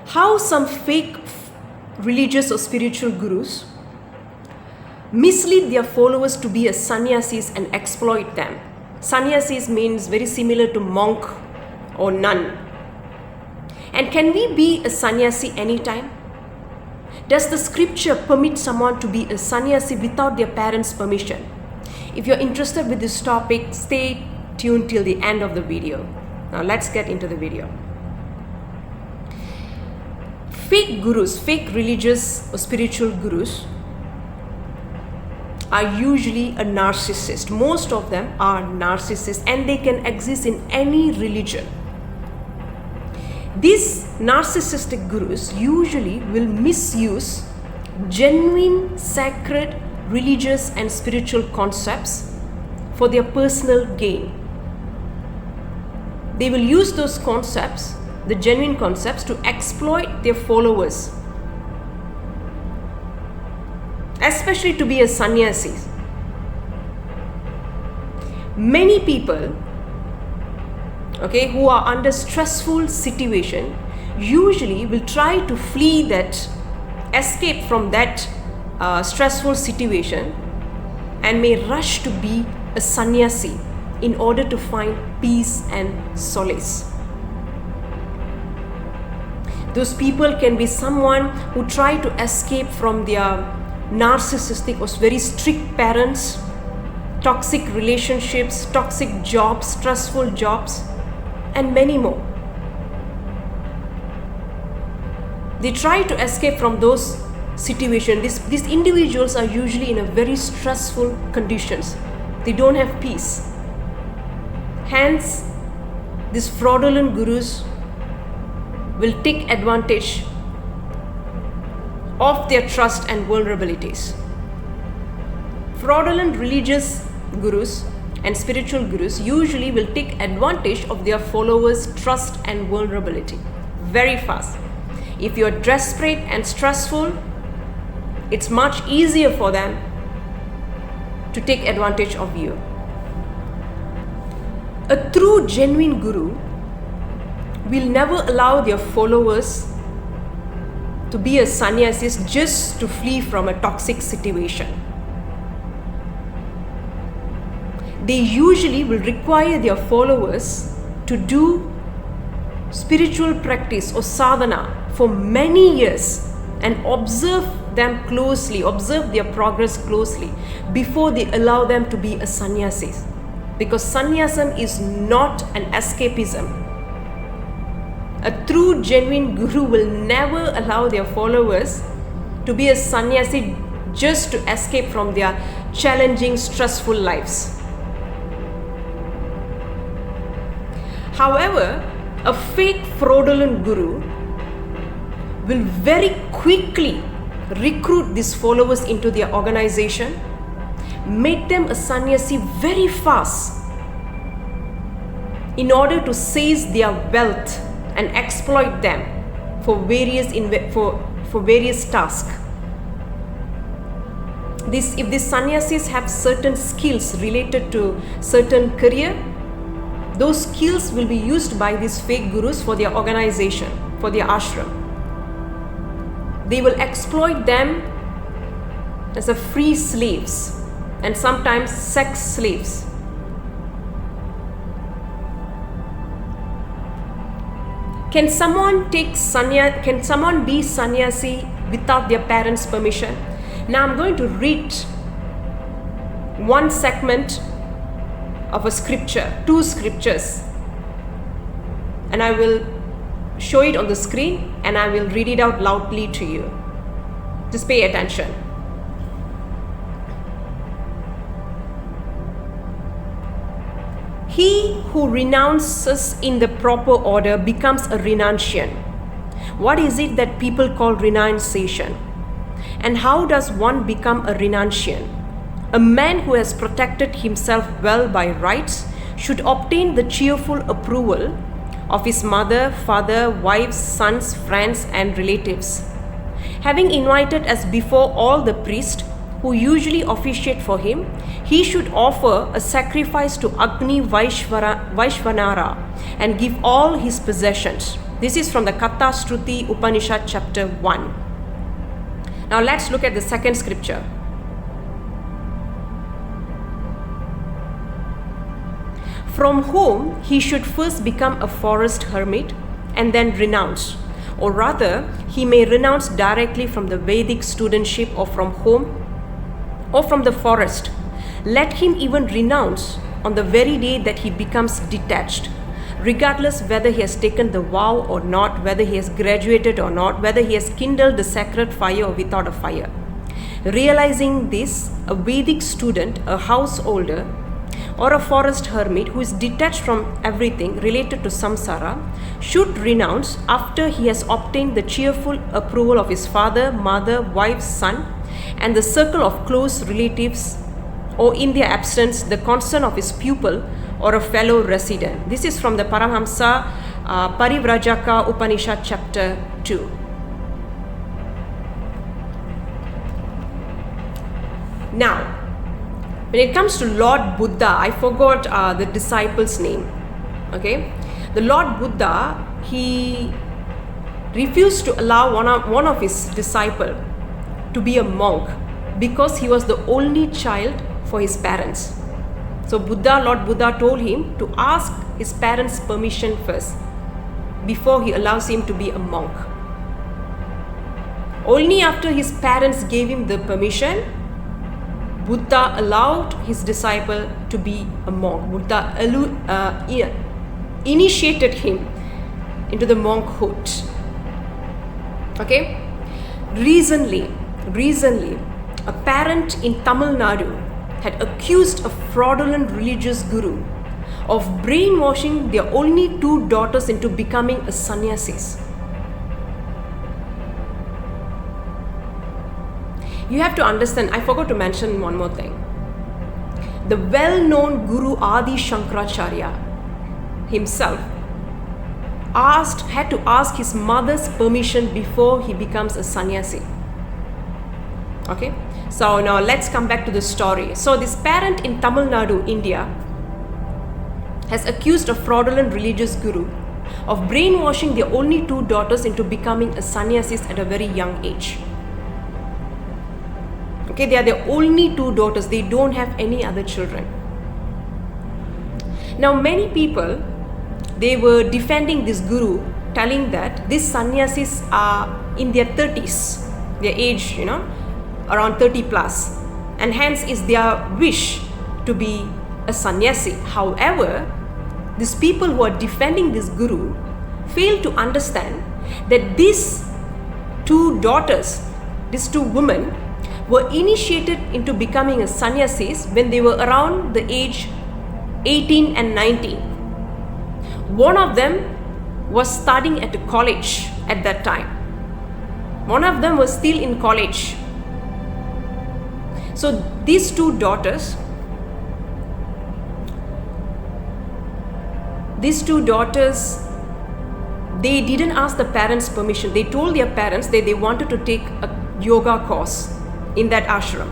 how some fake religious or spiritual gurus mislead their followers to be a sannyasis and exploit them. Sanyasis means very similar to monk or nun. And can we be a sannyasi anytime? Does the scripture permit someone to be a sannyasi without their parents' permission? If you're interested with this topic, stay tuned till the end of the video. Now let's get into the video. Fake gurus, fake religious or spiritual gurus are usually a narcissist. Most of them are narcissists and they can exist in any religion. These narcissistic gurus usually will misuse genuine, sacred, religious and spiritual concepts for their personal gain. They will use those concepts, the genuine concepts, to exploit their followers, especially to be a sannyasi. Many people, who are under stressful situation usually will try to flee that, escape from that stressful situation and may rush to be a sannyasi in order to find peace and solace. Those people can be someone who try to escape from their narcissistic or very strict parents, toxic relationships, toxic jobs, stressful jobs, and many more. They try to escape from those situations. These individuals are usually in a very stressful conditions. They don't have peace. Hence, these fraudulent gurus will take advantage of their trust and vulnerabilities. Fraudulent religious gurus and spiritual gurus usually will take advantage of their followers' trust and vulnerability very fast. If you're desperate and stressful, it's much easier for them to take advantage of you. A true, genuine guru will never allow their followers to be a sannyasis just to flee from a toxic situation. They usually will require their followers to do spiritual practice or sadhana for many years and observe them closely, observe their progress closely before they allow them to be a sannyasis. Because sannyasam is not an escapism. A true, genuine guru will never allow their followers to be a sannyasi just to escape from their challenging, stressful lives. However, a fake fraudulent guru will very quickly recruit these followers into their organization, make them a sannyasi very fast in order to seize their wealth and exploit them for various tasks. If these sannyasis have certain skills related to certain career, those skills will be used by these fake gurus for their organization, for their ashram. They will exploit them as a free slaves and sometimes sex slaves. Can someone be sannyasi without their parents' permission? Now I'm going to read one segment of a scripture, two scriptures, and I will show it on the screen and I will read it out loudly to you. Just pay attention. He who renounces in the proper order becomes a renunciant. What is it that people call renunciation? And how does one become a renunciant? A man who has protected himself well by rights should obtain the cheerful approval of his mother, father, wives, sons, friends, and relatives. Having invited as before all the priests who usually officiate for him, he should offer a sacrifice to Agni Vaishvanara and give all his possessions. This is from the Katha Shruti Upanishad chapter 1. Now let's look at the second scripture. From whom he should first become a forest hermit and then renounce, or rather he may renounce directly from the Vedic studentship or from home or from the forest. Let him even renounce on the very day that he becomes detached, regardless whether he has taken the vow or not, whether he has graduated or not, whether he has kindled the sacred fire or without a fire. Realizing this, a Vedic student, a householder, or a forest hermit who is detached from everything related to samsara should renounce after he has obtained the cheerful approval of his father, mother, wife, son, and the circle of close relatives, or in their absence, the consent of his pupil or a fellow resident. This is from the Paramhamsa Parivrajaka Upanishad chapter 2. Now, when it comes to Lord Buddha, I forgot the disciple's name. Okay, the Lord Buddha, he refused to allow one of his disciples to be a monk because he was the only child for his parents. So Lord Buddha told him to ask his parents' permission first before he allows him to be a monk. Only after his parents gave him the permission, Buddha allowed his disciple to be a monk. Buddha initiated him into the monkhood. Okay? Recently, a parent in Tamil Nadu had accused a fraudulent religious guru of brainwashing their only 2 daughters into becoming a sannyasis. You have to understand, I forgot to mention one more thing. The well-known Guru Adi Shankaracharya himself had to ask his mother's permission before he becomes a sannyasi. Okay, so now let's come back to the story. So this parent in Tamil Nadu, India, has accused a fraudulent religious guru of brainwashing their only 2 daughters into becoming a sannyasis at a very young age. Okay, they are their only 2 daughters. They don't have any other children. Now many people, they were defending this guru, telling that these sannyasis are in their 30s, their age, around 30 plus, and hence is their wish to be a sannyasi. However, these people who are defending this guru fail to understand that these 2 daughters, these 2 women, were initiated into becoming a sannyasis when they were around the age 18 and 19. One of them was studying at a college at that time. One of them was still in college. So these 2 daughters, they didn't ask the parents' permission. They told their parents that they wanted to take a yoga course in that ashram.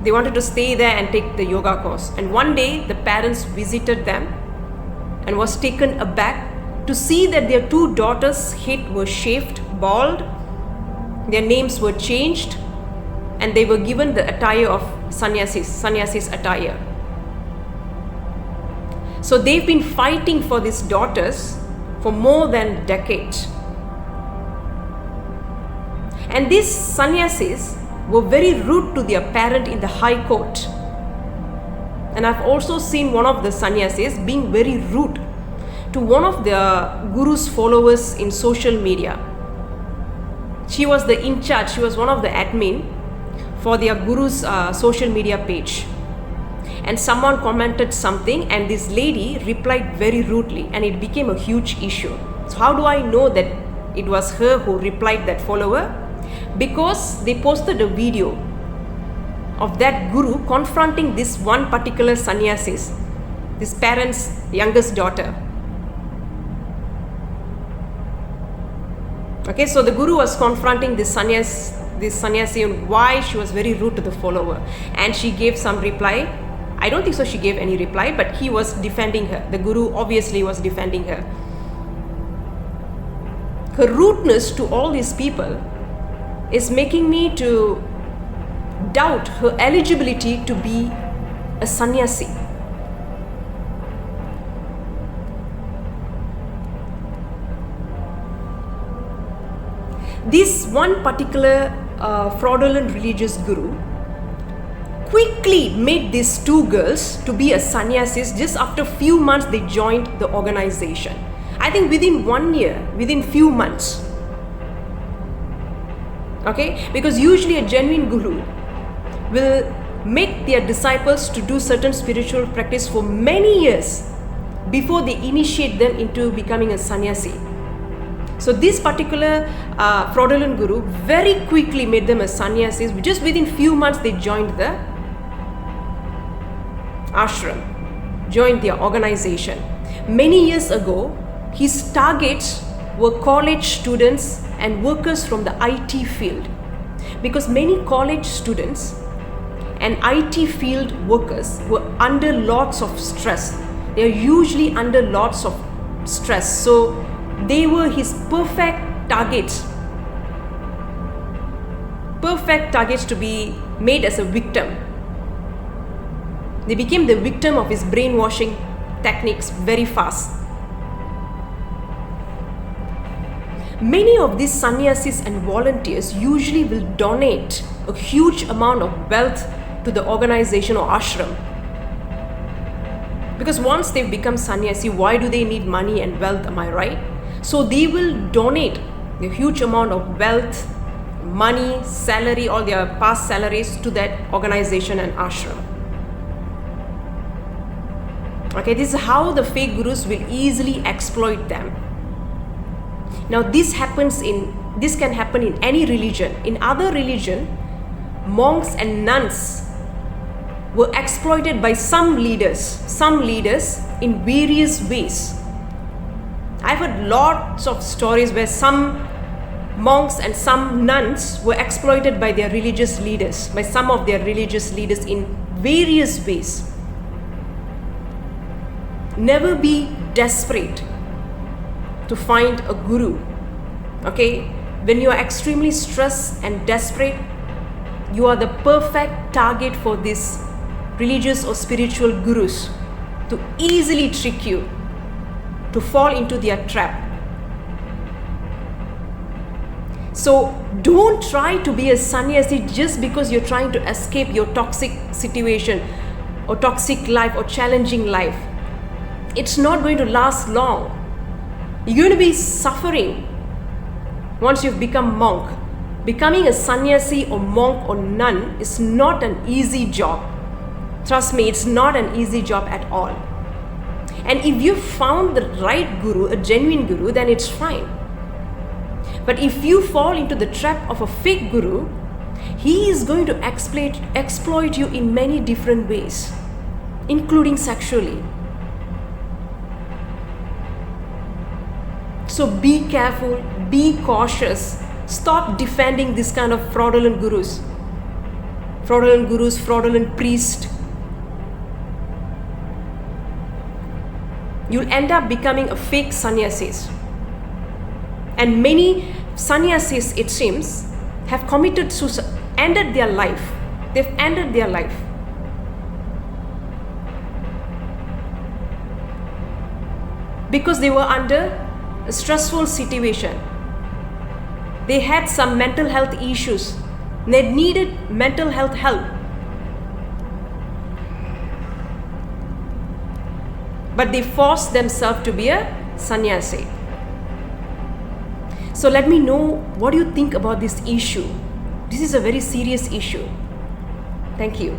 They wanted to stay there and take the yoga course. And one day the parents visited them and was taken aback to see that their 2 daughters' head were shaved, bald, their names were changed, and they were given the attire of sannyasis attire. So they've been fighting for these daughters for more than a decade. And these sannyasis were very rude to their parent in the high court. And I've also seen one of the sannyasis being very rude to one of the guru's followers in social media. She was the in charge, she was one of the admin for their guru's social media page. And someone commented something and this lady replied very rudely and it became a huge issue. So how do I know that it was her who replied, that follower? Because they posted a video of that guru confronting this one particular sannyasis, this parent's youngest daughter. Okay, so the guru was confronting this sannyasi on why she was very rude to the follower, and she gave some reply. I don't think so she gave any reply, but he was defending her. The guru obviously was defending her. her rudeness to all these people is making me to doubt her eligibility to be a sannyasi. This one particular fraudulent religious guru quickly made these two girls to be a sannyasis. Just after few months they joined the organization. I think within 1 year, within few months. Okay, because usually a genuine guru will make their disciples to do certain spiritual practice for many years before they initiate them into becoming a sannyasi. So this particular fraudulent guru very quickly made them a sannyasis. Just within few months they joined the ashram, joined their organization. Many years ago, his targets were college students and workers from the IT field, because many college students and IT field workers were under lots of stress. They are usually under lots of stress. So they were his perfect targets to be made as a victim. They became the victim of his brainwashing techniques very fast. Many of these sannyasis and volunteers usually will donate a huge amount of wealth to the organization or ashram. Because once they've become sannyasi, why do they need money and wealth, am I right? So they will donate a huge amount of wealth, money, salary, all their past salaries to that organization and ashram. Okay, this is how the fake gurus will easily exploit them. Now this can happen in any religion. In other religion, monks and nuns were exploited by some leaders in various ways. I've heard lots of stories where some monks and some nuns were exploited by their religious leaders, by some of their religious leaders in various ways. Never be desperate to find a guru. Okay, when you are extremely stressed and desperate, you are the perfect target for these religious or spiritual gurus to easily trick you, to fall into their trap. So don't try to be a sannyasi just because you're trying to escape your toxic situation or toxic life or challenging life. It's not going to last long. You're going to be suffering once you've become monk. Becoming a sannyasi or monk or nun is not an easy job. Trust me, it's not an easy job at all. And if you found the right guru, a genuine guru, then it's fine. But if you fall into the trap of a fake guru, he is going to exploit you in many different ways, including sexually. So be careful, be cautious. Stop defending this kind of fraudulent gurus, fraudulent priests. You'll end up becoming a fake sannyasis. And many sannyasis, it seems, have committed suicide, ended their life. They've ended their life. Because they were under a stressful situation. They had some mental health issues. They needed mental health help. But they forced themselves to be a sannyasi. So let me know what you think about this issue. This is a very serious issue. Thank you.